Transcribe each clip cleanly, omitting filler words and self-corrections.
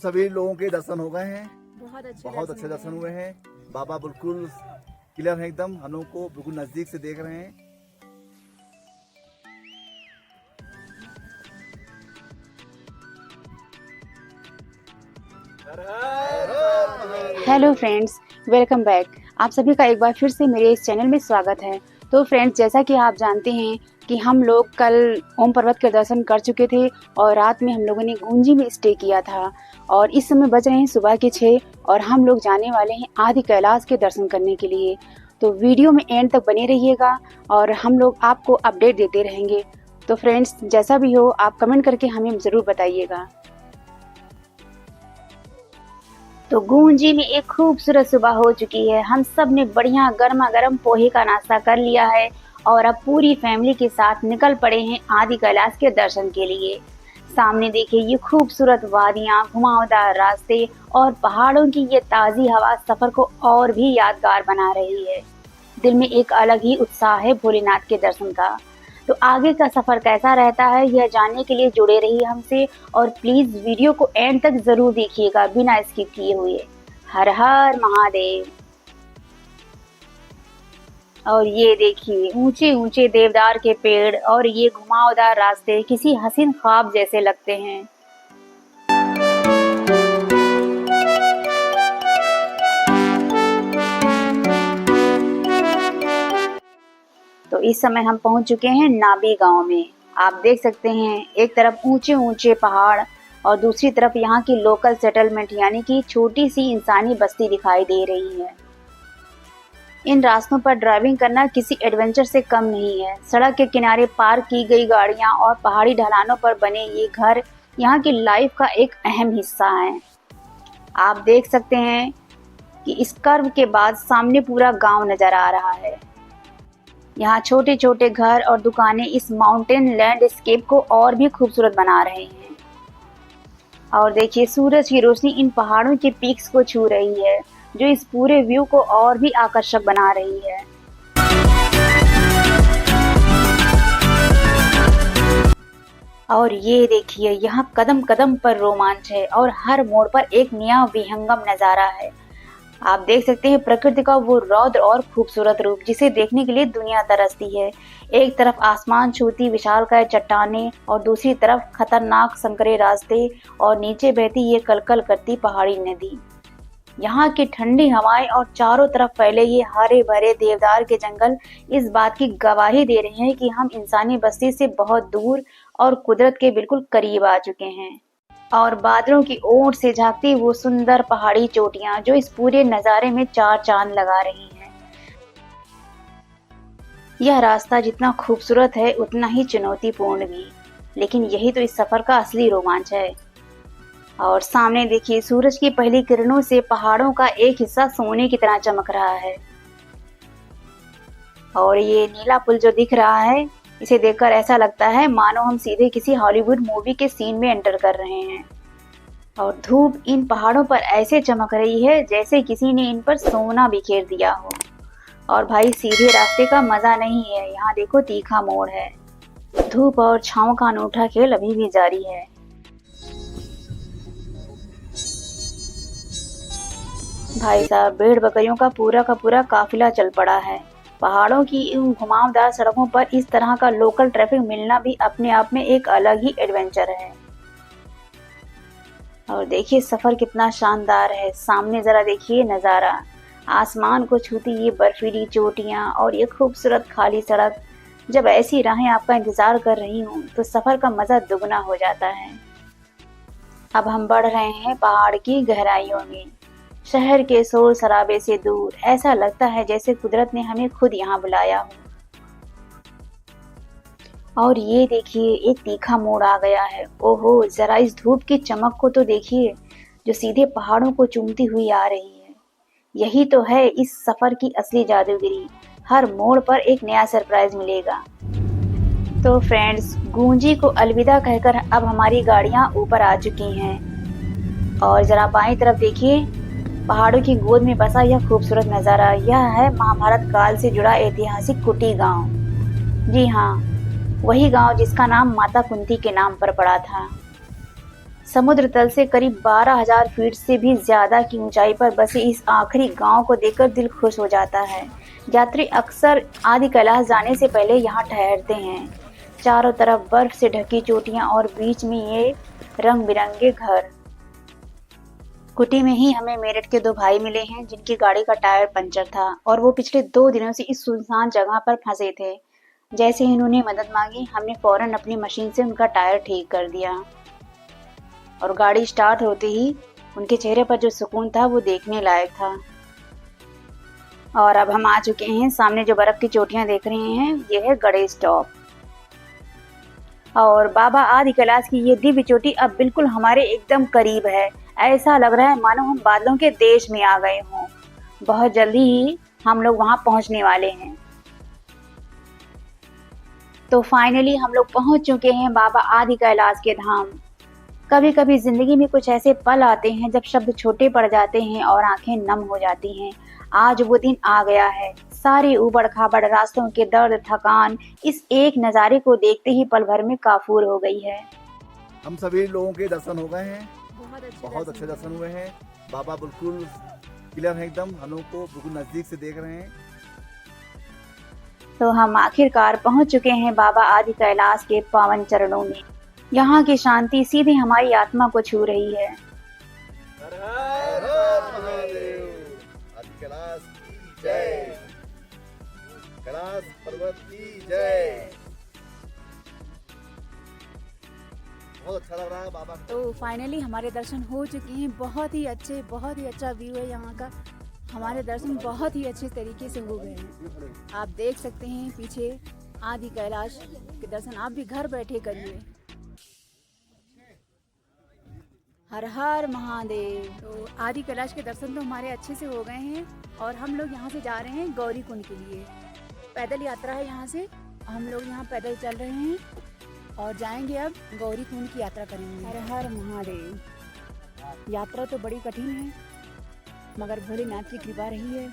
सभी लोगों के दर्शन हो गए हैं। बहुत अच्छे दर्शन हुए हैं। बाबा बिल्कुल क्लियर है एकदम, हम लोग को बिल्कुल नजदीक से देख रहे हैं। Hello friends, welcome back. आप सभी का एक बार फिर से मेरे इस चैनल में स्वागत है। तो फ्रेंड्स, जैसा कि आप जानते हैं कि हम लोग कल ओम पर्वत के दर्शन कर चुके थे और रात में हम लोगों ने गूंजी में स्टे किया था और इस समय बज रहे हैं सुबह के 6 और हम लोग जाने वाले हैं आदि कैलाश के दर्शन करने के लिए। तो वीडियो में एंड तक बने रहिएगा और हम लोग आपको अपडेट देते रहेंगे। तो फ्रेंड्स, जैसा भी हो आप कमेंट करके हमें ज़रूर बताइएगा। तो गूंजी में एक खूबसूरत सुबह हो चुकी है। हम सब ने बढ़िया गर्मा गर्म पोहे का नाश्ता कर लिया है और अब पूरी फैमिली के साथ निकल पड़े हैं आदि कैलाश के दर्शन के लिए। सामने देखिए ये खूबसूरत वादियां, घुमावदार रास्ते और पहाड़ों की ये ताज़ी हवा सफर को और भी यादगार बना रही है। दिल में एक अलग ही उत्साह है भोलेनाथ के दर्शन का। तो आगे का सफर कैसा रहता है यह जानने के लिए जुड़े रहिए हमसे और प्लीज वीडियो को एंड तक जरूर देखिएगा बिना स्किप किए हुए। हर हर महादेव। और ये देखिए ऊंचे ऊंचे देवदार के पेड़ और ये घुमावदार रास्ते किसी हसीन ख्वाब जैसे लगते हैं। तो इस समय हम पहुंच चुके हैं नाबी गांव में। आप देख सकते हैं एक तरफ ऊंचे ऊंचे पहाड़ और दूसरी तरफ यहाँ की लोकल सेटलमेंट यानी कि छोटी सी इंसानी बस्ती दिखाई दे रही है। इन रास्तों पर ड्राइविंग करना किसी एडवेंचर से कम नहीं है। सड़क के किनारे पार्क की गई गाड़ियाँ और पहाड़ी ढलानों पर बने ये घर यहाँ की लाइफ का एक अहम हिस्सा है। आप देख सकते हैं कि इस कर्व के बाद सामने पूरा गाँव नजर आ रहा है। यहाँ छोटे छोटे घर और दुकानें इस माउंटेन लैंडस्केप को और भी खूबसूरत बना रहे हैं। और देखिए सूरज की रोशनी इन पहाड़ों के पीक्स को छू रही है जो इस पूरे व्यू को और भी आकर्षक बना रही है। और ये देखिए यहाँ कदम कदम पर रोमांच है और हर मोड़ पर एक नया विहंगम नजारा है। आप देख सकते हैं प्रकृति का वो रौद्र और खूबसूरत रूप जिसे देखने के लिए दुनिया तरसती है। एक तरफ आसमान छूती विशालकाय चट्टानें और दूसरी तरफ खतरनाक संकरे रास्ते और नीचे बहती ये कलकल करती पहाड़ी नदी। यहाँ की ठंडी हवाएं और चारों तरफ फैले ये हरे भरे देवदार के जंगल इस बात की गवाही दे रहे हैं कि हम इंसानी बस्ती से बहुत दूर और कुदरत के बिल्कुल करीब आ चुके हैं। और बादलों की ओट से झांकती वो सुंदर पहाड़ी चोटियां जो इस पूरे नज़ारे में चार चांद लगा रही हैं। यह रास्ता जितना खूबसूरत है उतना ही चुनौतीपूर्ण भी, लेकिन यही तो इस सफर का असली रोमांच है। और सामने देखिए सूरज की पहली किरणों से पहाड़ों का एक हिस्सा सोने की तरह चमक रहा है। और ये नीला पुल जो दिख रहा है इसे देखकर ऐसा लगता है मानो हम सीधे किसी हॉलीवुड मूवी के सीन में एंटर कर रहे हैं। और धूप इन पहाड़ों पर ऐसे चमक रही है जैसे किसी ने इन पर सोना बिखेर दिया हो। और भाई सीधे रास्ते का मजा नहीं है, यहाँ देखो तीखा मोड़ है। धूप और छांव का अनूठा खेल अभी भी जारी है। भाई साहब भेड़ बकरियों का पूरा काफिला चल पड़ा है। पहाड़ों की इन घुमावदार सड़कों पर इस तरह का लोकल ट्रैफिक मिलना भी अपने आप में एक अलग ही एडवेंचर है। और देखिए सफर कितना शानदार है। सामने जरा देखिए नज़ारा, आसमान को छूती ये बर्फीली चोटियां और ये खूबसूरत खाली सड़क। जब ऐसी राहें आपका इंतजार कर रही हूँ तो सफर का मजा दुगना हो जाता है। अब हम बढ़ रहे हैं पहाड़ की गहराइयों में, शहर के शोर शराबे से दूर। ऐसा लगता है जैसे कुदरत ने हमें खुद यहाँ बुलाया हो। और ये देखिए एक तीखा मोड़ आ गया है। ओहो, जरा इस धूप की चमक को तो देखिए जो सीधे पहाड़ों को चूमती हुई आ रही है। यही तो है इस सफर की असली जादूगिरी। हर मोड़ पर एक नया सरप्राइज मिलेगा। तो फ्रेंड्स, गूंजी को अलविदा कहकर अब हमारी गाड़ियाँ ऊपर आ चुकी हैं। और जरा बाईं तरफ देखिए पहाड़ों की गोद में बसा यह खूबसूरत नज़ारा। यह है महाभारत काल से जुड़ा ऐतिहासिक कुटी गांव। जी हाँ, वही गांव जिसका नाम माता कुंती के नाम पर पड़ा था। समुद्र तल से करीब 12,000 फीट से भी ज्यादा की ऊंचाई पर बसे इस आखिरी गांव को देखकर दिल खुश हो जाता है। यात्री अक्सर आदि कैलाश जाने से पहले यहाँ ठहरते हैं। चारों तरफ बर्फ से ढकी चोटियां और बीच में ये रंग बिरंगे घर। कुटी में ही हमें मेरठ के दो भाई मिले हैं जिनकी गाड़ी का टायर पंचर था और वो पिछले 2 दिनों से इस सुनसान जगह पर फंसे थे। जैसे ही उन्होंने मदद मांगी, हमने फौरन अपनी मशीन से उनका टायर ठीक कर दिया और गाड़ी स्टार्ट होते ही उनके चेहरे पर जो सुकून था वो देखने लायक था। और अब हम आ चुके हैं, सामने जो बर्फ की चोटियां देख रहे हैं ये है गणेश टॉप। और बाबा आदि कैलाश की ये दिव्य चोटी अब बिल्कुल हमारे एकदम करीब है। ऐसा लग रहा है मानो हम बादलों के देश में आ गए हों। बहुत जल्दी ही हम लोग वहां पहुंचने वाले हैं। तो फाइनली हम लोग पहुंच चुके हैं बाबा आदि कैलाश के धाम। कभी कभी जिंदगी में कुछ ऐसे पल आते हैं जब शब्द छोटे पड़ जाते हैं और आंखें नम हो जाती हैं। आज वो दिन आ गया है। सारे उबड़ खाबड़ रास्तों के दर्द, थकान इस एक नज़ारे को देखते ही पल भर में काफूर हो गई है। हम सभी लोगों के दर्शन हो गए हैं, बहुत अच्छे दर्शन हुए हैं। बाबा बिल्कुल क्लियर है एकदम, हम लोग को बिल्कुल नजदीक से देख रहे हैं। तो हम आखिरकार पहुंच चुके हैं बाबा आदि कैलाश के पावन चरणों में। यहाँ की शांति सीधे हमारी आत्मा को छू रही है। हर हर महादेव। आदि कैलाश की जय, कैलाश पर्वत की जय। बहुत अच्छा लग रहा है बाबा। तो फाइनली हमारे दर्शन हो चुके हैं। बहुत ही अच्छा व्यू है यहाँ का। हमारे दर्शन बहुत ही अच्छे तरीके से हो गए हैं। आप देख सकते हैं पीछे आदि कैलाश के दर्शन आप भी घर बैठे करिए। हर हर महादेव। तो आदि कैलाश के दर्शन तो हमारे अच्छे से हो गए हैं और हम लोग यहाँ से जा रहे हैं गौरी कुंड के लिए। पैदल यात्रा है यहाँ से, हम लोग यहाँ पैदल चल रहे हैं और जाएंगे अब गौरी कुंड की यात्रा करेंगे। हर हर महादेव। यात्रा तो बड़ी कठिन है मगर भोलेनाथ की कृपा रही है,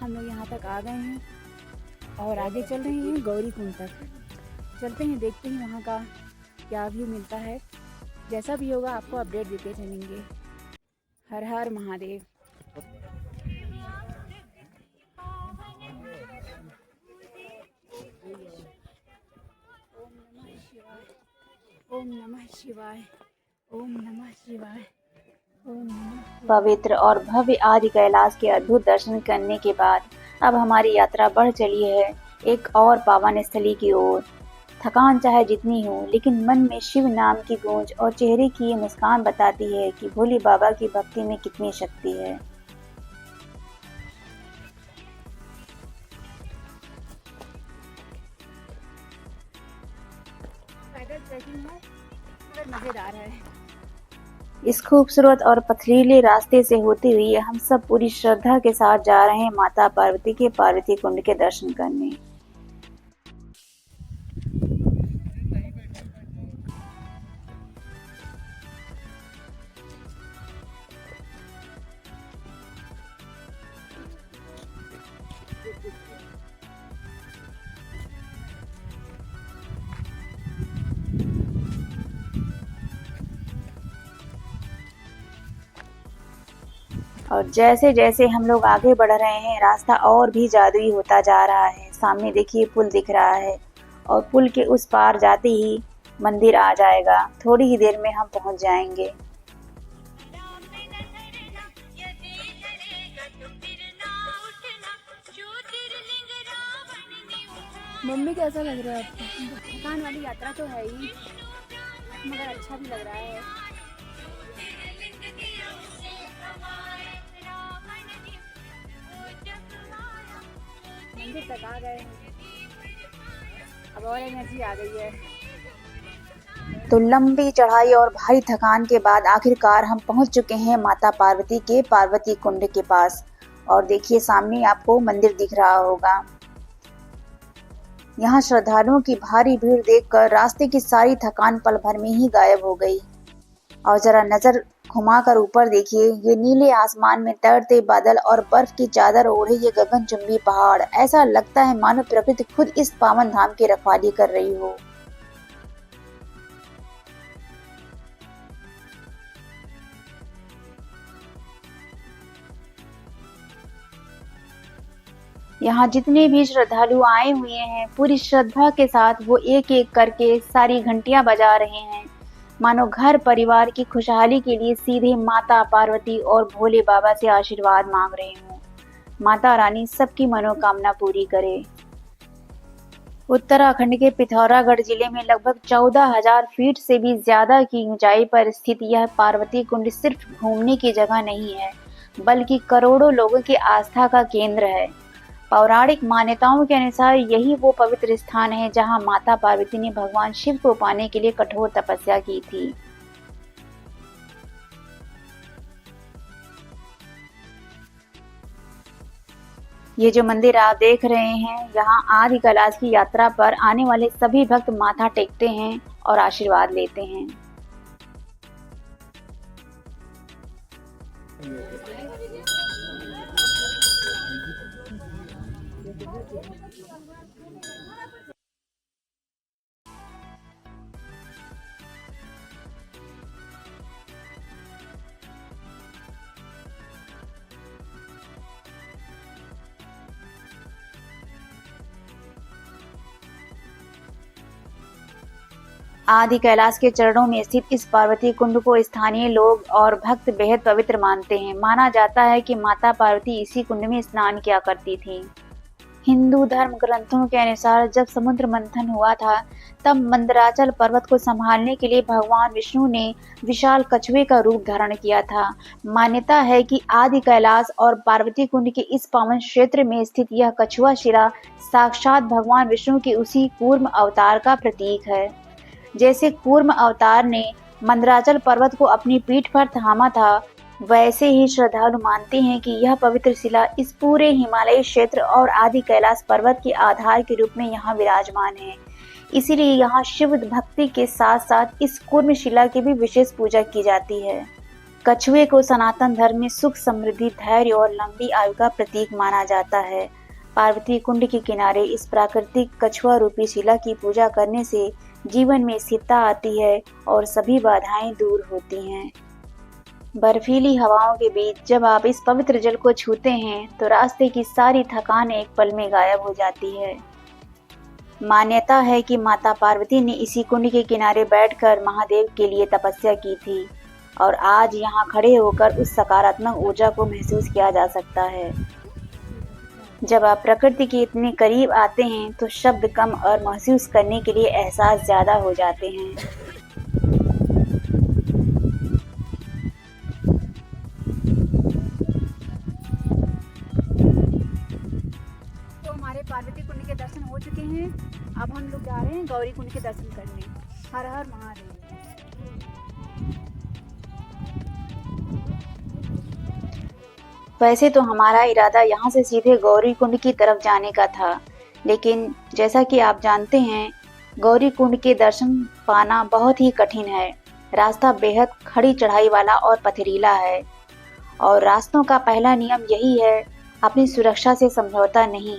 हम लोग यहाँ तक आ गए हैं और आगे चल रहे हैं गौरी कुंड तक। चलते हैं, देखते हैं वहाँ का क्या व्यू मिलता है। जैसा भी होगा आपको अपडेट देते चलेंगे। हर हर महादेव। ओम नमः शिवाय, ओम नमः शिवाय, ओम नमः। पवित्र और भव्य आदि कैलाश के अद्भुत दर्शन करने के बाद अब हमारी यात्रा बढ़ चली है एक और पावन स्थली की ओर। थकान चाहे जितनी हो, लेकिन मन में शिव नाम की गूंज और चेहरे की ये मुस्कान बताती है कि भोले बाबा की भक्ति में कितनी शक्ति है। पैदल ट्रैकिंग है, मजेदार है। इस खूबसूरत और पथरीले रास्ते से होते हुए हम सब पूरी श्रद्धा के साथ जा रहे हैं माता पार्वती के पार्वती कुंड के दर्शन करने। और जैसे जैसे हम लोग आगे बढ़ रहे हैं रास्ता और भी जादुई होता जा रहा है। सामने देखिए पुल दिख रहा है और पुल के उस पार जाते ही मंदिर आ जाएगा। थोड़ी ही देर में हम पहुंच जाएंगे। मम्मी कैसा लग रहा है आपको? थकान वाली यात्रा तो है ही मगर अच्छा भी लग रहा है। मंदिर तक आ गए, अब और एनर्जी आ गई है। तो लंबी चढ़ाई और भारी थकान के बाद आखिरकार हम पहुंच चुके हैं माता पार्वती के पार्वती कुंड के पास। और देखिए सामने आपको मंदिर दिख रहा होगा। यहाँ श्रद्धालुओं की भारी भीड़ देखकर रास्ते की सारी थकान पल भर में ही गायब हो गई। और जरा नजर घुमाकर ऊपर देखिए, ये नीले आसमान में तैरते बादल और बर्फ की चादर ओढ़े ये गगनचुंबी पहाड़। ऐसा लगता है मानो प्रकृति खुद इस पावन धाम की रखवाली कर रही हो। यहाँ जितने भी श्रद्धालु आए हुए हैं पूरी श्रद्धा के साथ वो एक एक करके सारी घंटियां बजा रहे हैं, मानो घर परिवार की खुशहाली के लिए सीधे माता पार्वती और भोले बाबा से आशीर्वाद मांग रहे हों। माता रानी सबकी मनोकामना पूरी करे। उत्तराखंड के पिथौरागढ़ जिले में लगभग 14,000 फीट से भी ज्यादा की ऊंचाई पर स्थित यह पार्वती कुंड सिर्फ घूमने की जगह नहीं है, बल्कि करोड़ों लोगों की आस्था का केंद्र है। पौराणिक मान्यताओं के अनुसार यही वो पवित्र स्थान है जहां माता पार्वती ने भगवान शिव को पाने के लिए कठोर तपस्या की थी। ये जो मंदिर आप देख रहे हैं, यहाँ आदि कैलाश की यात्रा पर आने वाले सभी भक्त माथा टेकते हैं और आशीर्वाद लेते हैं। आदि कैलाश के चरणों में स्थित इस पार्वती कुंड को स्थानीय लोग और भक्त बेहद पवित्र मानते हैं। माना जाता है कि माता पार्वती इसी कुंड में स्नान किया करती थी। हिंदू धर्म ग्रंथों के अनुसार जब समुद्र मंथन हुआ था, तब मंदराचल पर्वत को संभालने के लिए भगवान विष्णु ने विशाल कछुए का रूप धारण किया था। मान्यता है कि आदि कैलाश और पार्वती कुंड के इस पावन क्षेत्र में स्थित यह कछुआ शिला साक्षात भगवान विष्णु के उसी कूर्म अवतार का प्रतीक है। जैसे कूर्म अवतार ने मंदराचल पर्वत को अपनी पीठ पर थामा था, वैसे ही श्रद्धालु मानते हैं कि यह पवित्र शिला इस पूरे हिमालयी क्षेत्र और आदि कैलाश पर्वत के आधार के रूप में यहाँ विराजमान है। इसीलिए यहाँ शिव भक्ति के साथ साथ इस कूर्म शिला की भी विशेष पूजा की जाती है। कछुए को सनातन धर्म में सुख, समृद्धि, धैर्य और लंबी आयु का प्रतीक माना जाता है। पार्वती कुंड के किनारे इस प्राकृतिक कछुआ रूपी शिला की पूजा करने से जीवन में स्थिरता आती है और सभी बाधाएं दूर होती हैं। बर्फीली हवाओं के बीच जब आप इस पवित्र जल को छूते हैं तो रास्ते की सारी थकान एक पल में गायब हो जाती है। मान्यता है कि माता पार्वती ने इसी कुंड के किनारे बैठकर महादेव के लिए तपस्या की थी और आज यहाँ खड़े होकर उस सकारात्मक ऊर्जा को महसूस किया जा सकता है। जब आप प्रकृति के इतने करीब आते हैं तो शब्द कम और महसूस करने के लिए एहसास ज्यादा हो जाते हैं। तो हमारे पार्वती कुंड के दर्शन हो चुके हैं। अब हम लोग जा रहे हैं गौरी कुंड के दर्शन करने। हर हर महादेव। वैसे तो हमारा इरादा यहाँ से सीधे गौरी कुंड की तरफ जाने का था, लेकिन जैसा कि आप जानते हैं गौरी कुंड के दर्शन पाना बहुत ही कठिन है। रास्ता बेहद खड़ी चढ़ाई वाला और पथरीला है और रास्तों का पहला नियम यही है, अपनी सुरक्षा से समझौता नहीं।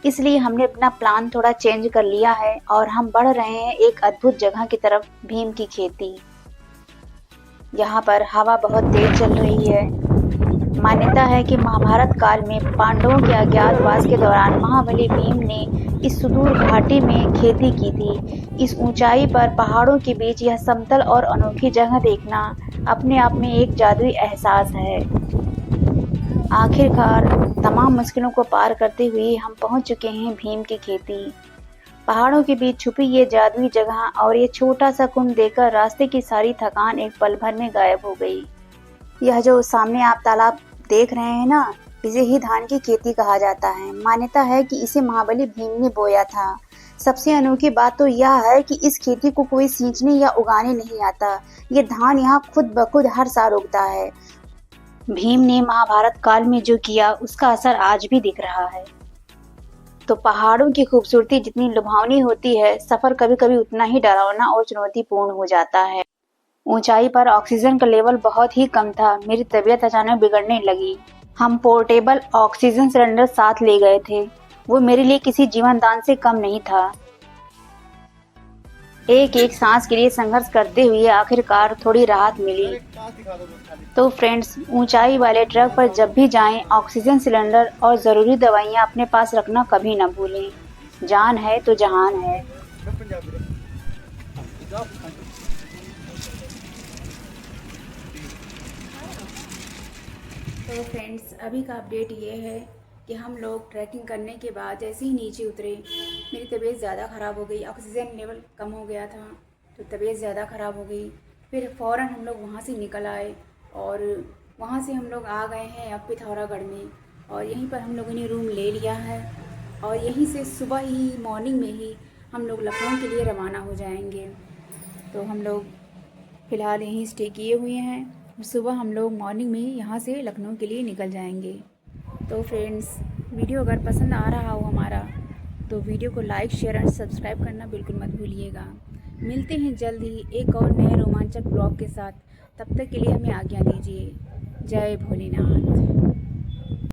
इसलिए हमने अपना प्लान थोड़ा चेंज कर लिया है और हम बढ़ रहे हैं एक अद्भुत जगह की तरफ, भीम की खेती। यहाँ पर हवा बहुत तेज चल रही है। मान्यता है कि महाभारत काल में पांडवों के अज्ञातवास के दौरान महाबली भीम ने इस सुदूर घाटी में खेती की थी। इस ऊंचाई पर पहाड़ों के बीच यह समतल और अनोखी जगह देखना अपने आप में एक जादुई एहसास है। आखिरकार तमाम मुश्किलों को पार करते हुए हम पहुंच चुके हैं भीम की खेती। पहाड़ों के बीच छुपी ये जादुई जगह और ये छोटा सा कुंड देखकर रास्ते की सारी थकान एक पल भर में गायब हो गई। यह जो सामने आप तालाब देख रहे हैं ना, इसे ही धान की खेती कहा जाता है। मान्यता है कि इसे महाबली भीम ने बोया था। सबसे अनोखी बात तो यह है कि इस खेती को कोई सींचने या उगाने नहीं आता। ये धान यहाँ खुद ब खुद हर साल उगता है। भीम ने महाभारत काल में जो किया उसका असर आज भी दिख रहा है। तो पहाड़ों की खूबसूरती जितनी लुभावनी होती है, सफर कभी कभी उतना ही डरावना और चुनौतीपूर्ण हो जाता है। ऊंचाई पर ऑक्सीजन का लेवल बहुत ही कम था। मेरी तबीयत अचानक बिगड़ने लगी। हम पोर्टेबल ऑक्सीजन सिलेंडर साथ ले गए थे। वो मेरे लिए किसी जीवन दान से कम नहीं था। एक एक सांस के लिए संघर्ष करते हुए आखिरकार थोड़ी राहत मिली। तो फ्रेंड्स, ऊंचाई वाले ट्रक पर जब भी जाएं, ऑक्सीजन सिलेंडर और ज़रूरी दवाइयां अपने पास रखना कभी ना भूलें। जान है तो जहान है। तो फ्रेंड्स, अभी का अपडेट ये है कि हम लोग ट्रैकिंग करने के बाद जैसे ही नीचे उतरे, मेरी तबीयत ज़्यादा ख़राब हो गई। ऑक्सीजन लेवल कम हो गया था तो तबीयत ज़्यादा ख़राब हो गई। फिर फ़ौरन हम लोग वहाँ से निकल आए और वहाँ से हम लोग आ गए हैं अब पिथौरागढ़ में, और यहीं पर हम लोगों ने रूम ले लिया है और यहीं से सुबह ही मॉर्निंग में ही हम लोग लखनऊ के लिए रवाना हो जाएंगे। तो हम लोग फ़िलहाल यहीं स्टे किए हुए हैं। सुबह हम लोग मॉर्निंग में यहाँ से लखनऊ के लिए निकल जाएंगे। तो फ्रेंड्स, वीडियो अगर पसंद आ रहा हो हमारा तो वीडियो को लाइक, शेयर और सब्सक्राइब करना बिल्कुल मत भूलिएगा। मिलते हैं जल्द ही एक और नए रोमांचक ब्लॉग के साथ। तब तक के लिए हमें आज्ञा दीजिए। जय भोलेनाथ।